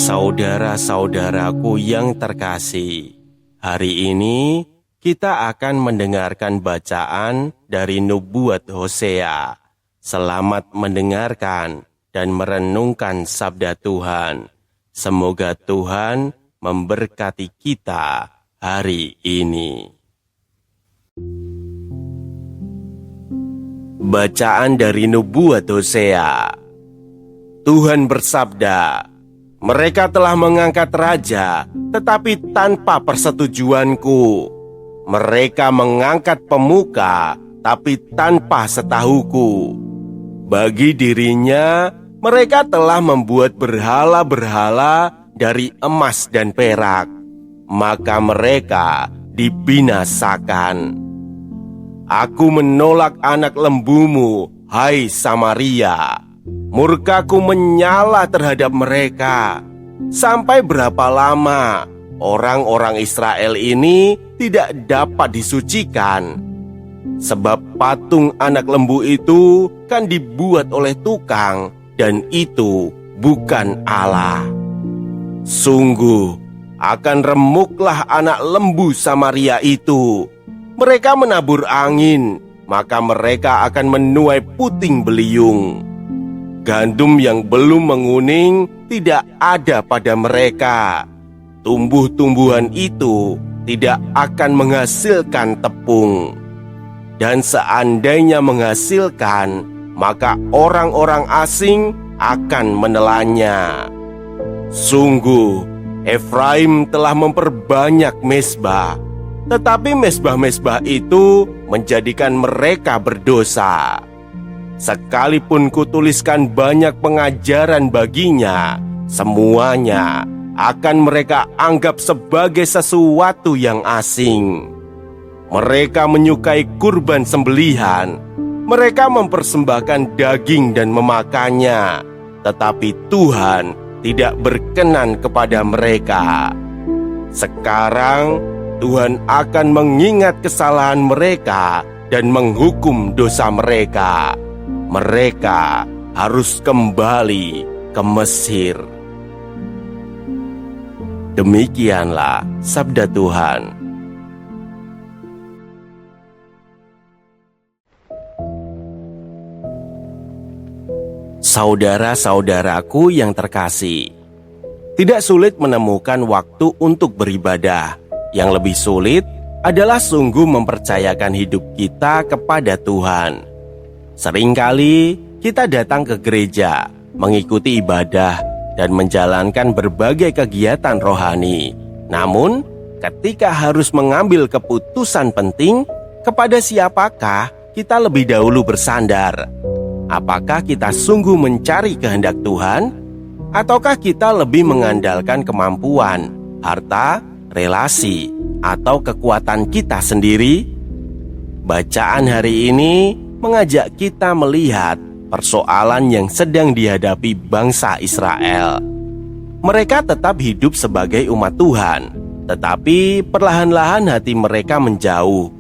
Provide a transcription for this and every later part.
Saudara-saudaraku yang terkasih, hari ini kita akan mendengarkan bacaan dari nubuat Hosea. Selamat mendengarkan dan merenungkan sabda Tuhan. Semoga Tuhan memberkati kita hari ini. Bacaan dari nubuat Hosea. Tuhan bersabda, "Mereka telah mengangkat raja, tetapi tanpa persetujuanku. Mereka mengangkat pemuka, tapi tanpa setahuku. Bagi dirinya, mereka telah membuat berhala-berhala dari emas dan perak. Maka mereka dibinasakan. Aku menolak anak lembumu, hai Samaria. Murkaku menyala terhadap mereka. Sampai berapa lama orang-orang Israel ini tidak dapat disucikan? Sebab patung anak lembu itu kan dibuat oleh tukang, dan itu bukan Allah. Sungguh, akan remuklah anak lembu Samaria itu. Mereka menabur angin, maka mereka akan menuai puting beliung. Gandum yang belum menguning tidak ada pada mereka. Tumbuh-tumbuhan itu tidak akan menghasilkan tepung. Dan seandainya menghasilkan, maka orang-orang asing akan menelannya. Sungguh, Efraim telah memperbanyak mezbah, tetapi mezbah-mezbah itu menjadikan mereka berdosa. Sekalipun kutuliskan banyak pengajaran baginya, semuanya akan mereka anggap sebagai sesuatu yang asing. Mereka menyukai kurban sembelihan. Mereka mempersembahkan daging dan memakannya, tetapi Tuhan tidak berkenan kepada mereka. Sekarang Tuhan akan mengingat kesalahan mereka dan menghukum dosa mereka. Mereka harus kembali ke Mesir." Demikianlah sabda Tuhan. Saudara-saudaraku yang terkasih, tidak sulit menemukan waktu untuk beribadah. Yang lebih sulit adalah sungguh mempercayakan hidup kita kepada Tuhan. Seringkali kita datang ke gereja, mengikuti ibadah, dan menjalankan berbagai kegiatan rohani. Namun, ketika harus mengambil keputusan penting, kepada siapakah kita lebih dahulu bersandar? Apakah kita sungguh mencari kehendak Tuhan? Ataukah kita lebih mengandalkan kemampuan, harta, relasi, atau kekuatan kita sendiri? Bacaan hari ini mengajak kita melihat persoalan yang sedang dihadapi bangsa Israel. Mereka tetap hidup sebagai umat Tuhan, tetapi perlahan-lahan hati mereka menjauh.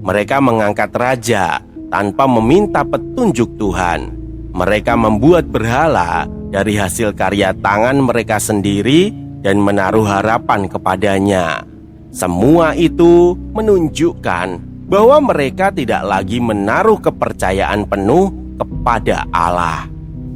Mereka mengangkat raja tanpa meminta petunjuk Tuhan. Mereka membuat berhala dari hasil karya tangan mereka sendiri dan menaruh harapan kepadanya. Semua itu menunjukkan bahwa mereka tidak lagi menaruh kepercayaan penuh kepada Allah.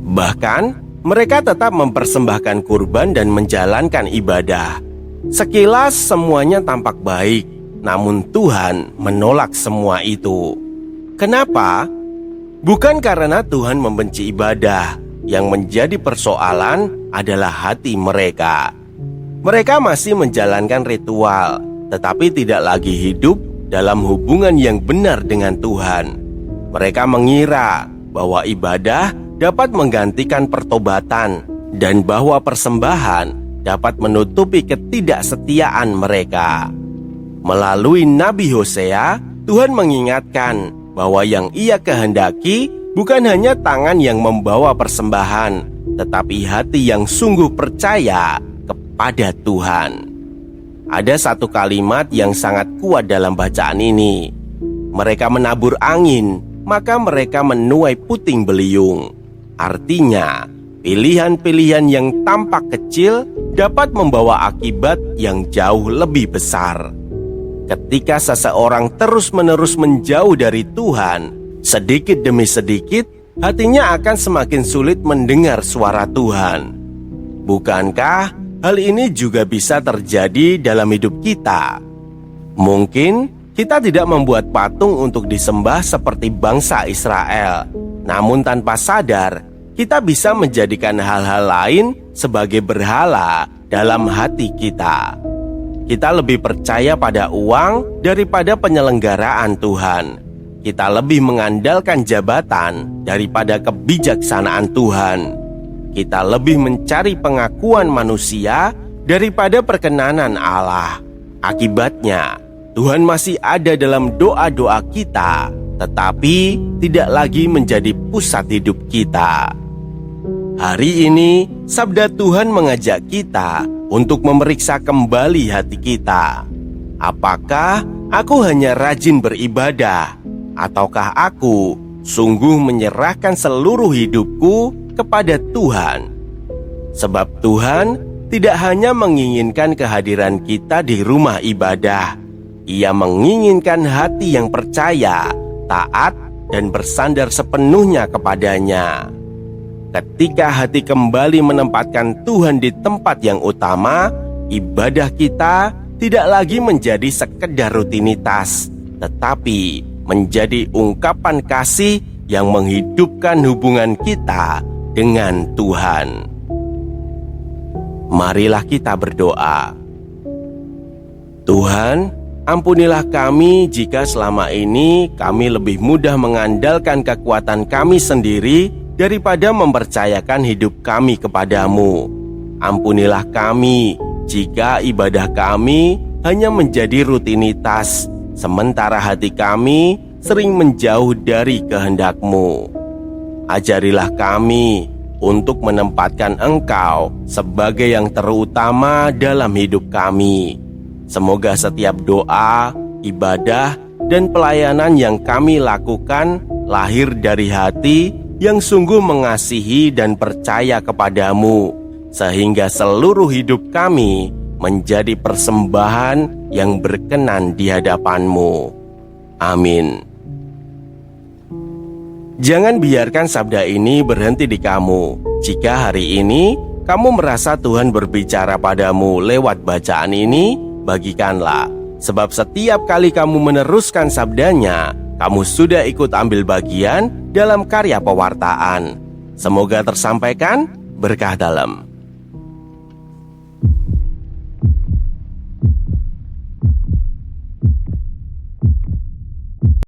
Bahkan, mereka tetap mempersembahkan kurban dan menjalankan ibadah. Sekilas semuanya tampak baik, namun Tuhan menolak semua itu. Kenapa? Bukan karena Tuhan membenci ibadah. Yang menjadi persoalan adalah hati mereka. Mereka masih menjalankan ritual, tetapi tidak lagi hidup dalam hubungan yang benar dengan Tuhan. Mereka mengira bahwa ibadah dapat menggantikan pertobatan dan bahwa persembahan dapat menutupi ketidaksetiaan mereka. Melalui Nabi Hosea, Tuhan mengingatkan bahwa yang Ia kehendaki bukan hanya tangan yang membawa persembahan, tetapi hati yang sungguh percaya kepada Tuhan. Ada satu kalimat yang sangat kuat dalam bacaan ini. Mereka menabur angin, maka mereka menuai puting beliung. Artinya, pilihan-pilihan yang tampak kecil dapat membawa akibat yang jauh lebih besar. Ketika seseorang terus-menerus menjauh dari Tuhan, sedikit demi sedikit, hatinya akan semakin sulit mendengar suara Tuhan. Bukankah hal ini juga bisa terjadi dalam hidup kita? Mungkin kita tidak membuat patung untuk disembah seperti bangsa Israel, namun tanpa sadar, kita bisa menjadikan hal-hal lain sebagai berhala dalam hati kita. Kita lebih percaya pada uang daripada penyelenggaraan Tuhan. Kita lebih mengandalkan jabatan daripada kebijaksanaan Tuhan. Kita lebih mencari pengakuan manusia daripada perkenanan Allah. Akibatnya, Tuhan masih ada dalam doa-doa kita, tetapi tidak lagi menjadi pusat hidup kita. Hari ini, sabda Tuhan mengajak kita untuk memeriksa kembali hati kita. Apakah aku hanya rajin beribadah, ataukah aku sungguh menyerahkan seluruh hidupku kepada Tuhan? Sebab Tuhan tidak hanya menginginkan kehadiran kita di rumah ibadah, Ia menginginkan hati yang percaya, taat, dan bersandar sepenuhnya kepadanya. Ketika hati kembali menempatkan Tuhan di tempat yang utama, ibadah kita tidak lagi menjadi sekedar rutinitas, tetapi menjadi ungkapan kasih yang menghidupkan hubungan kita dengan Tuhan. Marilah kita berdoa. Tuhan, ampunilah kami jika selama ini kami lebih mudah mengandalkan kekuatan kami sendiri daripada mempercayakan hidup kami kepadamu. Ampunilah kami jika ibadah kami hanya menjadi rutinitas, sementara hati kami sering menjauh dari kehendak-Mu. Ajarilah kami untuk menempatkan Engkau sebagai yang terutama dalam hidup kami. Semoga setiap doa, ibadah, dan pelayanan yang kami lakukan lahir dari hati yang sungguh mengasihi dan percaya kepadamu, sehingga seluruh hidup kami menjadi persembahan yang berkenan di hadapan-Mu. Amin. Jangan biarkan sabda ini berhenti di kamu. Jika hari ini kamu merasa Tuhan berbicara padamu lewat bacaan ini, bagikanlah. Sebab setiap kali kamu meneruskan sabdanya, kamu sudah ikut ambil bagian dalam karya pewartaan. Semoga tersampaikan berkah dalam.